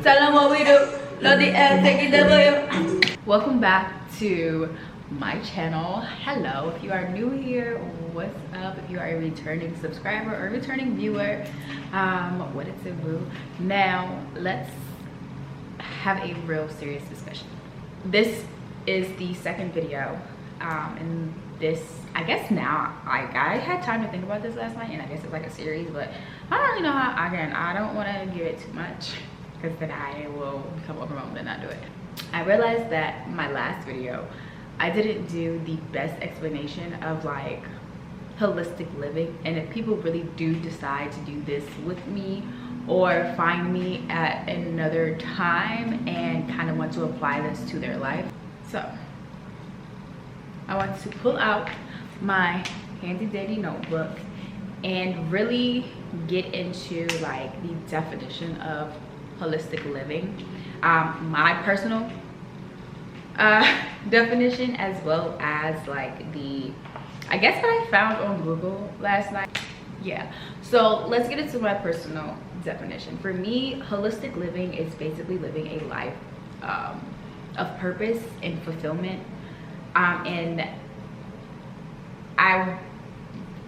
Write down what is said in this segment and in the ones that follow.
Tell them what we do. Load the L, take it W. Welcome back to my channel. Hello, if you are new here, what's up? If you are a returning subscriber or returning viewer, what is it, boo? Now let's have a real serious discussion. This is the second video, and this, I guess now, I had time to think about this last night, and I guess it's like a series, but I don't really know how. Again, I don't want to give it too much because then I will become overwhelmed and not do it. I realized that my last video, I didn't do the best explanation of like holistic living, and if people really do decide to do this with me or find me at another time and kind of want to apply this to their life. So I want to pull out my handy dandy notebook and really get into like the definition of holistic living, my personal definition, as well as like the, I guess, what I found on Google last night. Yeah, so let's get into my personal definition. For me, holistic living is basically living a life of purpose and fulfillment, and I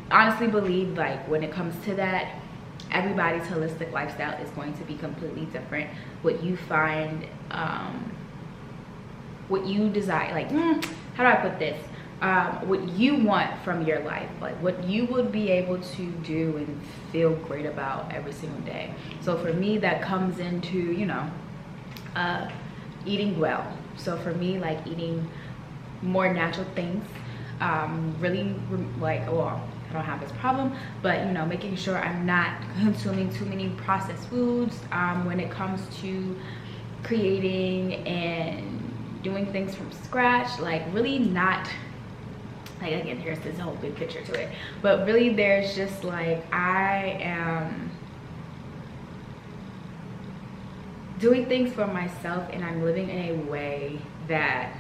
honestly believe like when it comes to that, everybody's holistic lifestyle is going to be completely different. What you find, what you desire, like how do I put this, what you want from your life, like what you would be able to do and feel great about every single day. So for me, that comes into, you know, eating well. So for me, like eating more natural things, really like, well, I don't have this problem, but you know, making sure I'm not consuming too many processed foods when it comes to creating and doing things from scratch. Like really not, like, again, here's this whole big picture to it, but really there's just like, I am doing things for myself and I'm living in a way that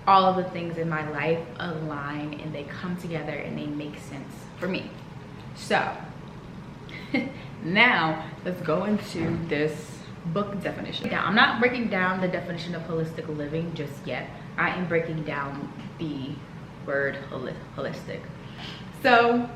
all of the things in my life align and they come together and they make sense for me. So now let's go into this book definition. Now, I'm not breaking down the definition of holistic living just yet. I am breaking down the word holistic. So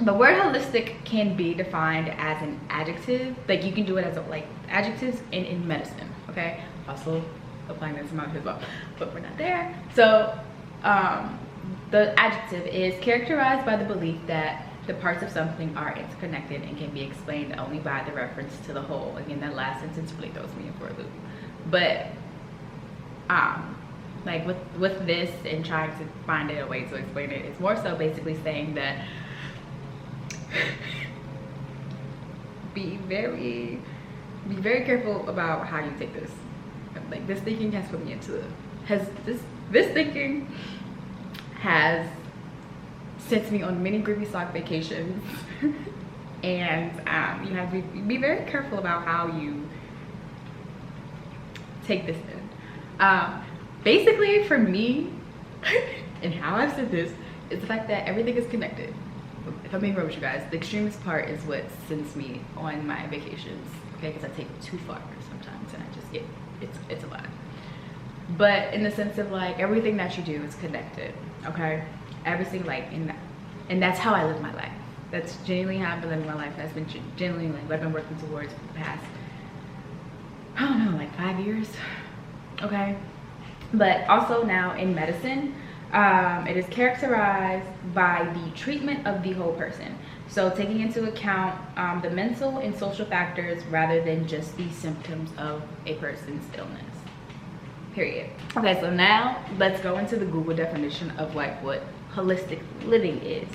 the word holistic can be defined as an adjective. Like you can do it as a, like adjectives in medicine, okay? Also applying this to my as well, but we're not there. So the adjective is characterized by the belief that the parts of something are interconnected and can be explained only by the reference to the whole. Again, that last sentence really throws me in for a loop. But like with this and trying to find a way to explain it, it's more so basically saying that be very careful about how you take this. Like this thinking has put me into this thinking has sent me on many groovy sock vacations and you have to be very careful about how you take this in. Basically for me and how I've said this is the fact that everything is connected. If I'm being real with you guys, the extremist part is what sends me on my vacations, okay, because I take it too far sometimes and I just get, it's a lot. But in the sense of like everything that you do is connected, okay? Everything, like, and that's how I live my life. That's genuinely how I've been living my life. That's been genuinely like what I've been working towards for the past, I don't know, like 5 years, okay? But also now in medicine, it is characterized by the treatment of the whole person. So taking into account the mental and social factors rather than just the symptoms of a person's illness, period. Okay, so now let's go into the Google definition of like what holistic living is.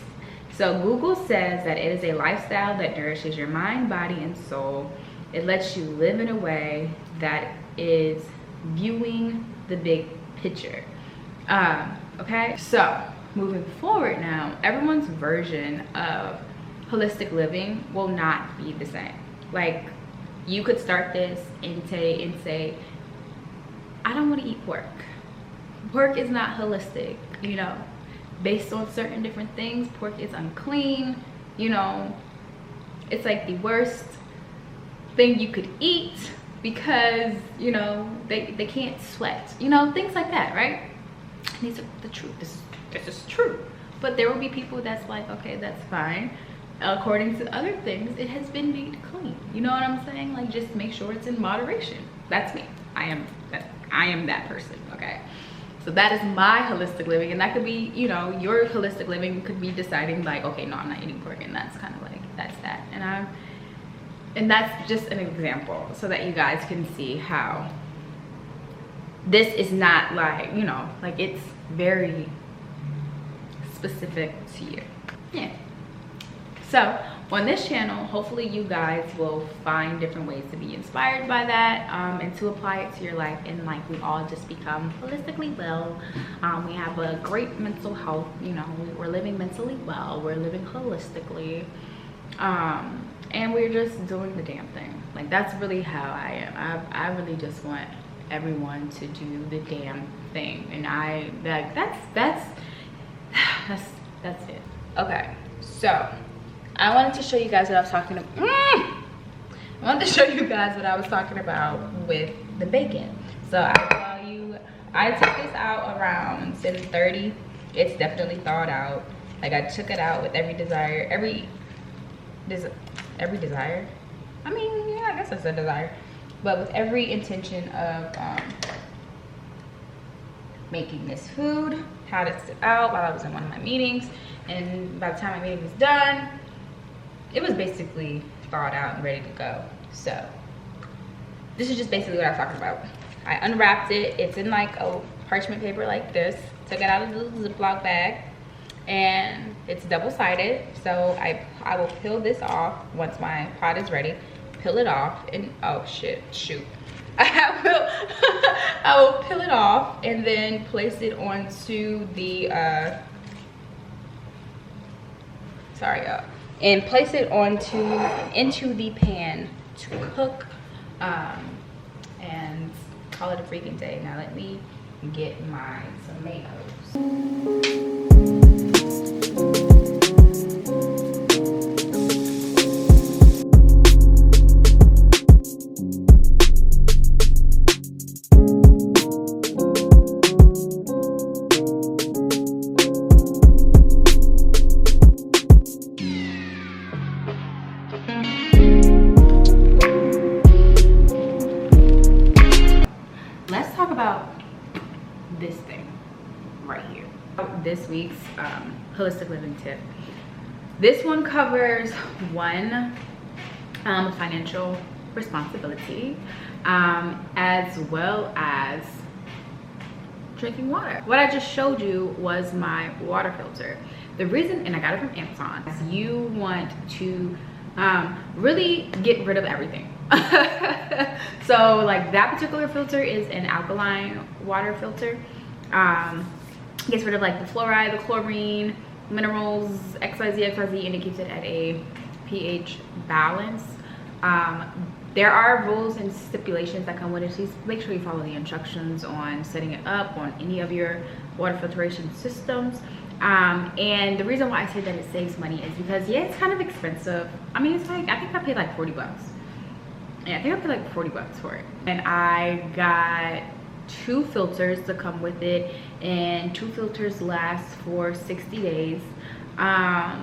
So Google says that it is a lifestyle that nourishes your mind, body, and soul. It lets you live in a way that is viewing the big picture. Okay, so moving forward now, everyone's version of holistic living will not be the same. Like you could start this and say, I don't want to eat pork. Pork is not holistic, you know, based on certain different things. Pork is unclean, you know, it's like the worst thing you could eat because, you know, they can't sweat, you know, things like that, right? These are the truth. This is true. But there will be people that's like, okay, that's fine. According to other things, it has been made clean. You know what I'm saying? Like, just make sure it's in moderation. That's me. I am that person, okay? So that is my holistic living, and that could be, you know, your holistic living could be deciding like, okay, no, I'm not eating pork, and that's kind of like, that's that. And that's just an example so that you guys can see how this is not like, you know, like it's very specific to you. Yeah. So on this channel, hopefully you guys will find different ways to be inspired by that, and to apply it to your life, and like we all just become holistically well. We have a great mental health, you know, we're living mentally well, we're living holistically, and we're just doing the damn thing. Like, that's really how I am. I really just want everyone to do the damn thing, and that's it. Okay, so I wanted to show you guys what I was talking about. I wanted to show you guys what I was talking about with the bacon. So I took this out around 7:30. It's definitely thawed out. Like, I took it out with every desire. I mean, yeah, I guess it's a desire, but with every intention of making this food. Had it sit out while I was in one of my meetings, and by the time my meeting was done, it was basically thawed out and ready to go. So this is just basically what I was talking about. I unwrapped it. It's in like a parchment paper like this. Took it out of the Ziploc bag, and it's double-sided. So I will peel this off once my pot is ready. Peel it off, and oh shit, shoot. I will peel it off and then place it onto the and place it into the pan to cook, and call it a freaking day. Now let me get my tomatoes. Let's talk about this thing right here. This week's holistic living tip. This one covers one, financial responsibility, as well as drinking water. What I just showed you was my water filter. The reason, and I got it from Amazon, is you want to really get rid of everything. So like that particular filter is an alkaline water filter. Gets rid of like the fluoride, the chlorine, minerals, XYZ, and it keeps it at a pH balance. There are rules and stipulations that come with it. Please make sure you follow the instructions on setting it up on any of your water filtration systems. And the reason why I say that it saves money is because, yeah, it's kind of expensive. I mean, it's like, I think I paid like 40 bucks. Yeah, I think I paid like 40 bucks for it. And I got 2 filters to come with it, and 2 filters last for 60 days,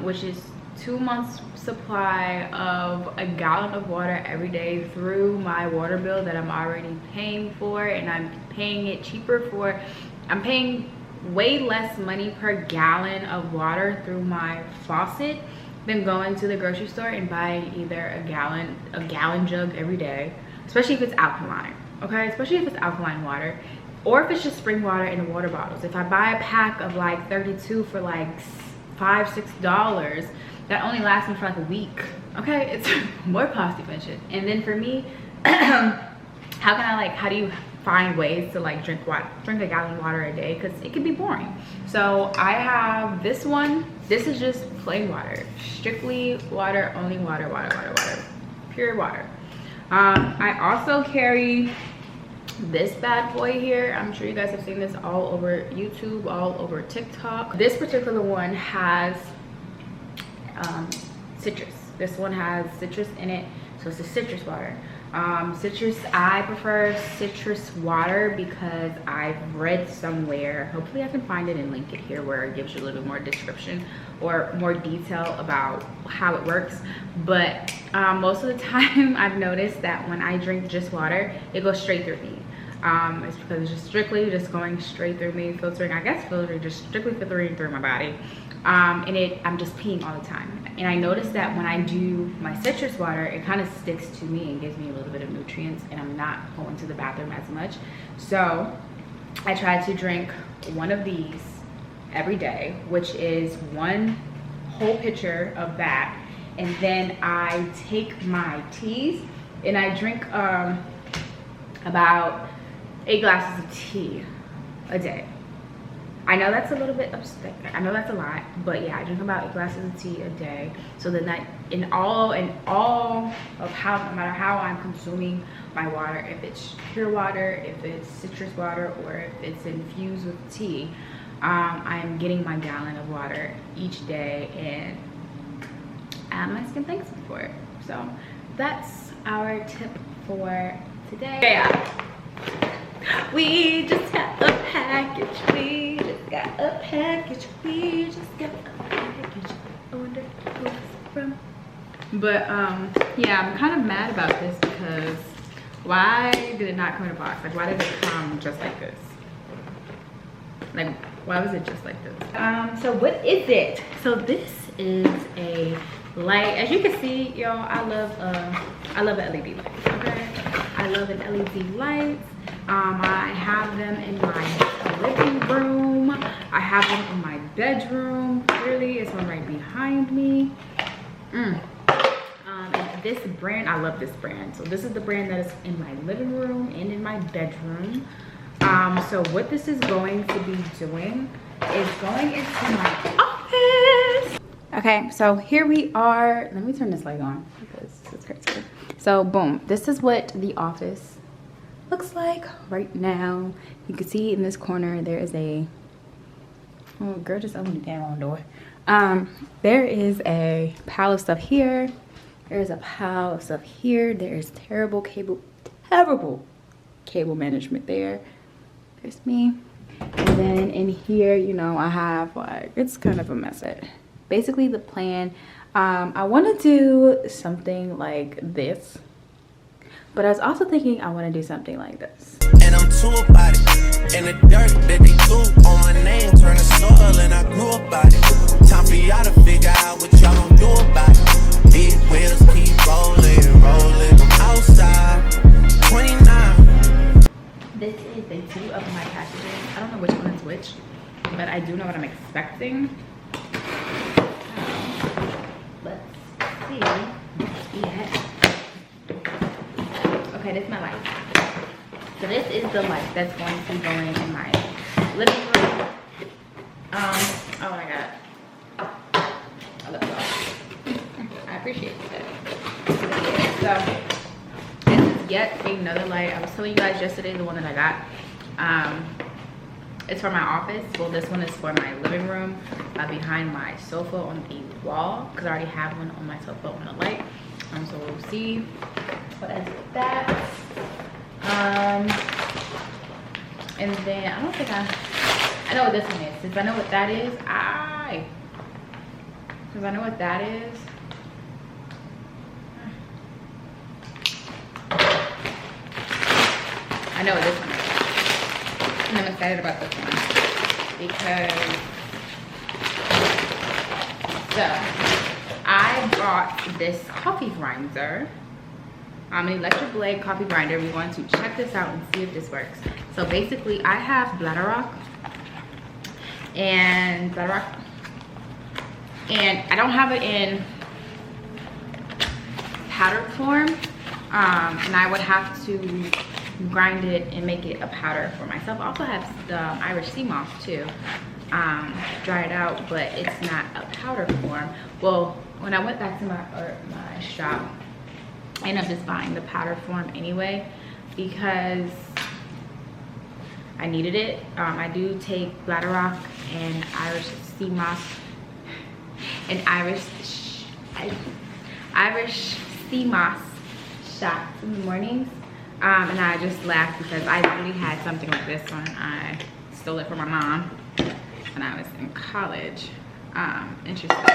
which is 2 months supply of a gallon of water every day through my water bill that I'm already paying for, and I'm paying it cheaper for, I'm paying way less money per gallon of water through my faucet than going to the grocery store and buying either a gallon jug every day, especially if it's alkaline, okay? Especially if it's alkaline water, or if it's just spring water in water bottles. If I buy a pack of like 32 for like $5-6, that only lasts me for like a week, okay? It's more cost efficient. And then for me, how do you find ways to like drink a gallon of water a day, because it can be boring. So I have this one. This is just plain water, strictly water, only water, pure water. I also carry this bad boy here. I'm sure you guys have seen this all over YouTube, all over TikTok. This particular one has citrus. This one has citrus in it, so So it's a citrus water. I prefer citrus water because I've read somewhere, hopefully I can find it and link it here, where it gives you a little bit more description or more detail about how it works. But most of the time I've noticed that when I drink just water, it goes straight through me. It's because it's just strictly just going straight through me, filtering, just strictly filtering through my body. And I'm just peeing all the time. And I noticed that when I do my citrus water, it kind of sticks to me and gives me a little bit of nutrients, and I'm not going to the bathroom as much. So I try to drink one of these every day, which is one whole pitcher of that. And then I take my teas and I drink about 8 glasses of tea a day. I know that's a little bit upset. I know that's a lot, but yeah, I drink about 8 glasses of tea a day. So then that in all of how, no matter how I'm consuming my water, if it's pure water, if it's citrus water, or if it's infused with tea, I am getting my gallon of water each day, and my skin thanks me for it. So that's our tip for today. Yeah. We just got a package. We just got a package. We just got a package. I wonder who it's from. But yeah, I'm kind of mad about this because why did it not come in a box? Like, why did it come just like this? Like, why was it just like this? So what is it? So this is a light. As you can see, y'all, I love LED lights. Okay, I love an LED lights. I have them in my living room. I have them in my bedroom. Clearly, it's one right behind me. And this brand, I love this brand. So this is the brand that is in my living room and in my bedroom. So what this is going to be doing is going into my office. Okay, so here we are. Let me turn this light on because it's crazy. So boom, this is what the office looks like right now. You can see in this corner there is a, oh girl, just opened the damn wrong door. There is a pile of stuff here. There's a pile of stuff here. There's terrible cable management there. There's me. And then in here, you know, I have like, it's kind of a mess. Basically the plan, I want to do something like this, but I was also thinking I want to do something like this. And I'm too about it. And the dirt that they do on my name turn to soil, and I grew about it. Time for y'all to figure out what y'all gonna do about it. Big wheels keep rolling, rolling. I'm outside. 29. This is day 2 of my packaging. I don't know which one is which, but I do know what I'm expecting. Let's see. Yeah. Okay, this is my light. So this is the light that's going to be going in my living room. Oh my god. I love y'all. I appreciate that. So this is yet another light. I was telling you guys yesterday the one that I got. It's for my office. Well, this one is for my living room, behind my sofa on the wall, because I already have one on my sofa on the light. So we'll see what I do with that. And then I don't think I know what this one is. Since I know what that is, because I know what that is. I know what this one is. And I'm excited about this one because, so I bought this coffee grinder, an electric blade coffee grinder. We're going to check this out and see if this works. So basically I have Bladderwrap, and I don't have it in powder form, and I would have to grind it and make it a powder for myself. I also have the Irish sea moss too, dry it out, but it's not a powder form. Well, when I went back to my shop, I ended up just buying the powder form anyway because I needed it. I do take Bladderwrap and Irish sea moss and Irish sea moss shots in the mornings. And I just laughed because I literally had something like this one. I stole it from my mom when I was in college. Interesting.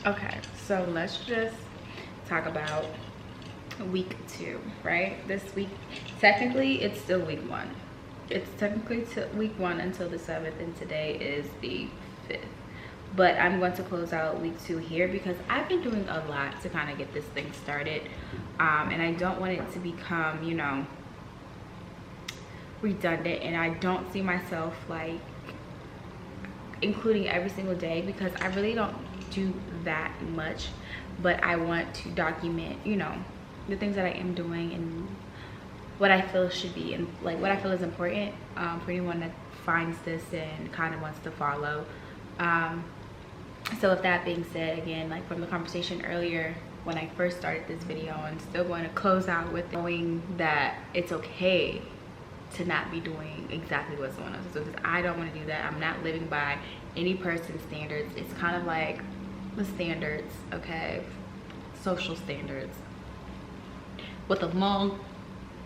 Okay, so let's just talk about week 2, right? This week, technically it's still week 1. It's technically week 1 until the 7th, and today is the 5th. But I'm going to close out week 2 here because I've been doing a lot to kind of get this thing started. And I don't want it to become, you know, redundant, and I don't see myself like including every single day because I really don't do that much, but I want to document, you know, the things that I am doing and what I feel should be, and like what I feel is important for anyone that finds this and kind of wants to follow. So with that being said, again, like from the conversation earlier when I first started this video, I'm still going to close out with knowing that it's okay to not be doing exactly what's going on. So because I don't want to do that, I'm not living by any person's standards. It's kind of like the standards, okay, social standards with a long,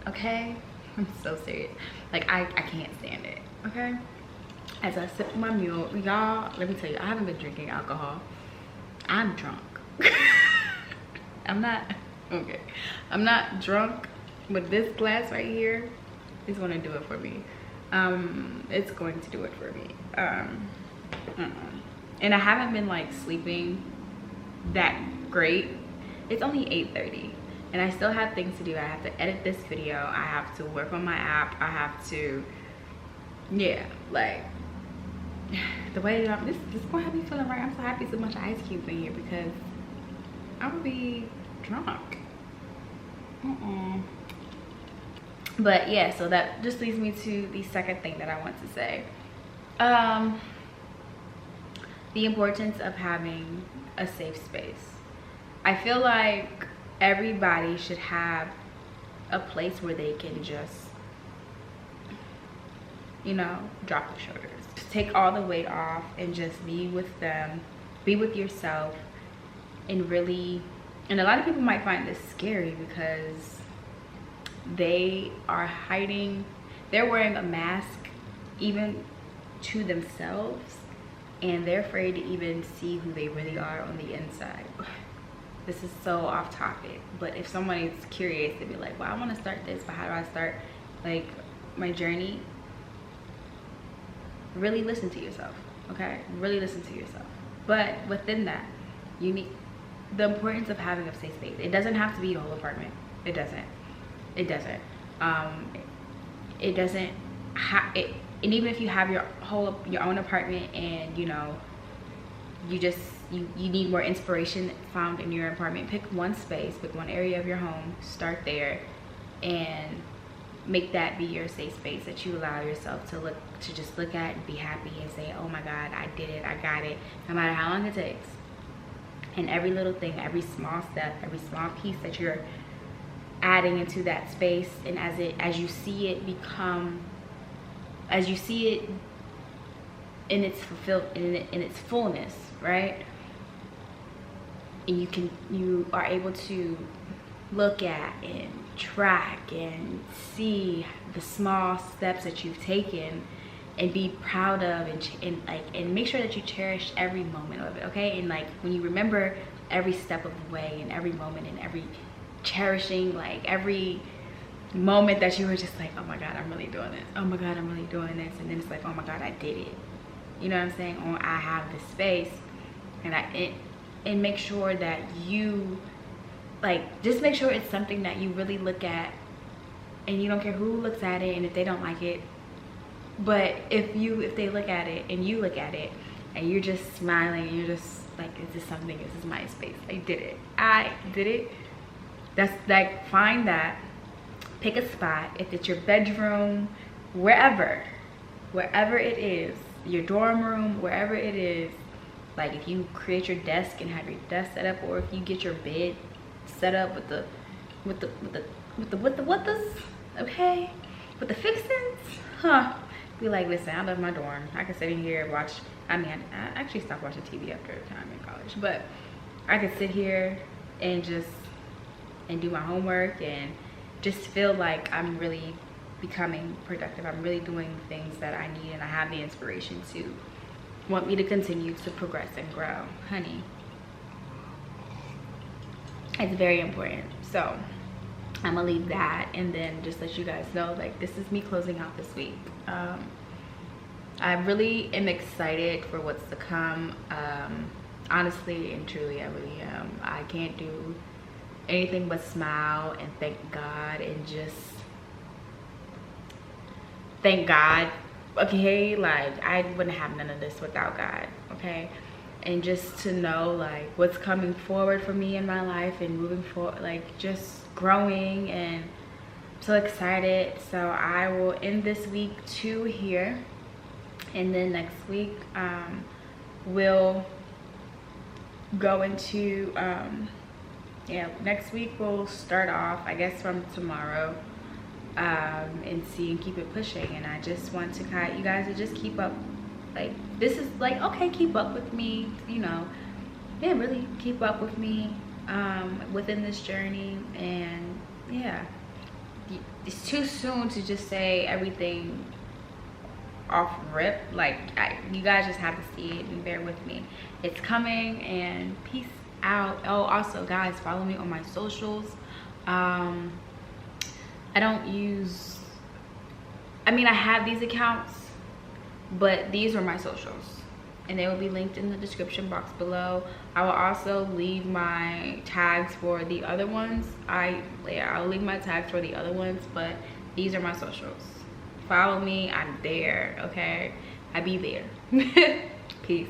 okay, I'm so serious, like I can't stand it, okay. As I sip my mule, y'all, let me tell you, I haven't been drinking alcohol. I'm drunk. I'm not, okay, I'm not drunk, but this glass right here is going to do it for me. It's going to do it for me. And I haven't been like sleeping that great. It's only 8:30 and I still have things to do. I have to edit this video, I have to work on my app, I have to, yeah, like the way that this is gonna have me feeling right. I'm so happy so much ice cubes in here because I'm gonna be drunk. But yeah, so that just leads me to the second thing that I want to say. The importance of having a safe space. I feel like everybody should have a place where they can just, you know, drop the shoulders. Just take all the weight off and just be with them, be with yourself, and really, and a lot of people might find this scary because they are hiding, they're wearing a mask even to themselves, and they're afraid to even see who they really are on the inside. This is so off topic, but if someone is curious, they'd be like, well, I want to start this, but how do I start like my journey? Really listen to yourself, okay? Really listen to yourself. But within that, you need the importance of having a safe space. It doesn't have to be the whole apartment. It doesn't. It doesn't. It doesn't have it. And even if you have your own apartment, and you know, you need more inspiration found in your apartment, pick one space, pick one area of your home, start there, and make that be your safe space that you allow yourself to just look at and be happy and say, oh my God, I did it, I got it, no matter how long it takes. And every little thing, every small step, every small piece that you're adding into that space, and as you see it in its in its fullness, right? And you are able to look at and track and see the small steps that you've taken and be proud of, and make sure that you cherish every moment of it, okay? And like when you remember every step of the way and every moment and every cherishing, like every moment that you were just like, oh my God, I'm really doing this, oh my God, I'm really doing this, and then it's like, oh my God, I did it, you know what I'm saying? Or I have this space, and make sure that you just make sure it's something that you really look at, and you don't care who looks at it and if they don't like it. But if they look at it and you look at it and you're just smiling and you're just like, is this something, this is my space, I did it, that's like, find that, pick a spot. If it's your bedroom, wherever it is, your dorm room, wherever it is. Like if you create your desk and have your desk set up, or if you get your bed set up with the okay, with the fixings, huh? Be like, listen, I love my dorm. I can sit in here and watch. I mean, I actually stopped watching TV after a time in college, but I could sit here and just do my homework and just feel like I'm really becoming productive. I'm really doing things that I need, and I have the inspiration to want me to continue to progress and grow. Honey, it's very important. So I'm gonna leave that and then just let you guys know, like, this is me closing out this week. I really am excited for what's to come. Honestly and truly, I really am. I can't do anything but smile and thank God, and just thank God. Okay, like I wouldn't have none of this without God. Okay, and just to know like what's coming forward for me in my life and moving forward, like just growing, and I'm so excited. So I will end this week 2 here, and then next week we'll go into yeah, next week we'll start off, I guess, from tomorrow, and see and keep it pushing. And I just want to kind of, you guys to just keep up, like, this is like, okay, keep up with me, you know, yeah, really keep up with me within this journey. And yeah, it's too soon to just say everything off rip. Like, you guys just have to see it and bear with me. It's coming, and peace out. Oh, also guys, follow me on my socials. I don't use, I mean, I have these accounts, but these are my socials, and they will be linked in the description box below. I will also leave my tags for the other ones. I'll leave my tags for the other ones, but these are my socials. Follow me, I'm there. Okay, I be there. Peace.